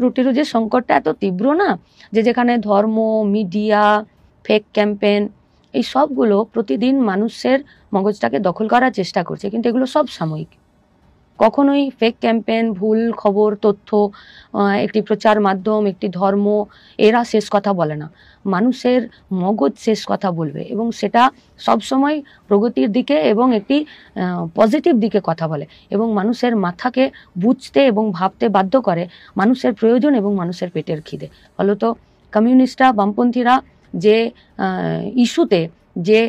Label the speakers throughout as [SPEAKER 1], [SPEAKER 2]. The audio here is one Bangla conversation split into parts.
[SPEAKER 1] রুটি-রুজির সংকটটা এত তীব্র না, যে যেখানে ধর্ম, মিডিয়া, ফেক ক্যাম্পেন এই সবগুলো প্রতিদিন মানুষের মগজটাকে দখল করার চেষ্টা করছে, কিন্তু এগুলো সব সাময়িক। কখনোই ফেক ক্যাম্পেন, ভুল খবর, তথ্য, একটি প্রচার মাধ্যম, একটি ধর্ম এরা শেষ কথা বলে না, মানুষের মগজ শেষ কথা বলবে, এবং সেটা সবসময় প্রগতির দিকে এবং একটি পজিটিভ দিকে কথা বলে, এবং মানুষের মাথাকে বুঝতে এবং ভাবতে বাধ্য করে মানুষের প্রয়োজন এবং মানুষের পেটের খিদে। ফলত কমিউনিস্টরা, বামপন্থীরা যে ইস্যুতে, যে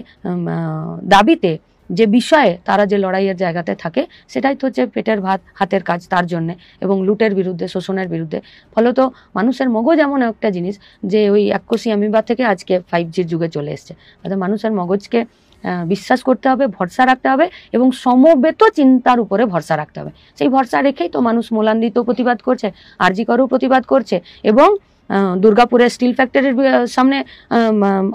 [SPEAKER 1] দাবিতে, যে বিষয়ে তারা যে লড়াইয়ের জায়গাতে থাকে, সেটাই তো হচ্ছে পেটের ভাত হাতের কাজ, তার জন্যে, এবং লুটের বিরুদ্ধে, শোষণের বিরুদ্ধে। ফলত মানুষের মগজ এমন একটা জিনিস যে ওই এককোষী অ্যামিবা থেকে আজকে 5Gর যুগে চলে এসছে। অর্থাৎ মানুষের মগজকে বিশ্বাস করতে হবে, ভরসা রাখতে হবে, এবং সমবেত চিন্তার উপরে ভরসা রাখতে হবে। সেই ভরসা রেখেই তো মানুষ মোলান্দিত প্রতিবাদ করছে, আরজি করেও প্রতিবাদ করছে, এবং দুর্গাপুরের স্টিল ফ্যাক্টরির সামনে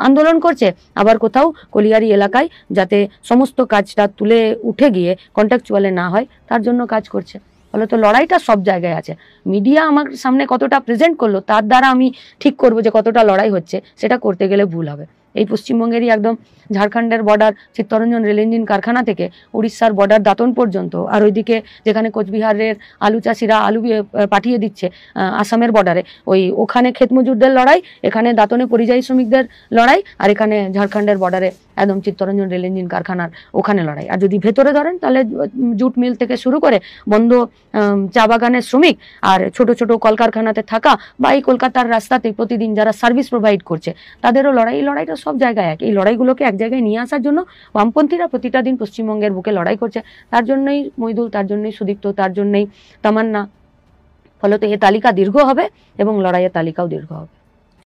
[SPEAKER 1] আন্দোলন করছে, আবার কোথাও কলিয়ারি এলাকায় যাতে সমস্ত কাজটা তুলে উঠে গিয়ে কন্ট্রাকচুয়ালে না হয় তার জন্য কাজ করছে। ফলত লড়াইটা সব জায়গায় আছে। মিডিয়া আমার সামনে কতটা প্রেজেন্ট করলো তার দ্বারা আমি ঠিক করবো যে কতটা লড়াই হচ্ছে, সেটা করতে গেলে ভুল হবে। এই পশ্চিমবঙ্গেরই একদম ঝাড়খণ্ডের বর্ডার চিত্তরঞ্জন রেল ইঞ্জিন কারখানা থেকে উড়িষ্যার বর্ডার দাঁতন পর্যন্ত, আর ওইদিকে যেখানে কোচবিহারের আলু চাষিরা আলু পাঠিয়ে দিচ্ছে আসামের বর্ডারে, ওখানে ক্ষেত মজুরদের লড়াই, এখানে দাঁতনে পরিযায়ী শ্রমিকদের লড়াই, আর এখানে ঝাড়খণ্ডের বর্ডারে একদম চিত্তরঞ্জন রেল ইঞ্জিন কারখানার ওখানে লড়াই। আর যদি ভেতরে ধরেন তাহলে জুট মিল থেকে শুরু করে বন্ধ চা বাগানের শ্রমিক, আর ছোট ছোট কলকারখানাতে থাকা, বা এই কলকাতার রাস্তাতে প্রতিদিন যারা সার্ভিস প্রোভাইড করছে তাদেরও লড়াই। এই লড়াইটা সব জায়গায় এক। এই লড়াইগুলোকে এক জায়গায় নিয়ে আসার জন্য বামপন্থীরা প্রতিটা দিন পশ্চিমবঙ্গের বুকে লড়াই করছে। তার জন্যই মইদুল, তার জন্যই সুদীপ্ত, তার জন্যই তামান্না। ফলত এ তালিকা দীর্ঘ হবে এবং লড়াইয়ের তালিকাও দীর্ঘ হবে।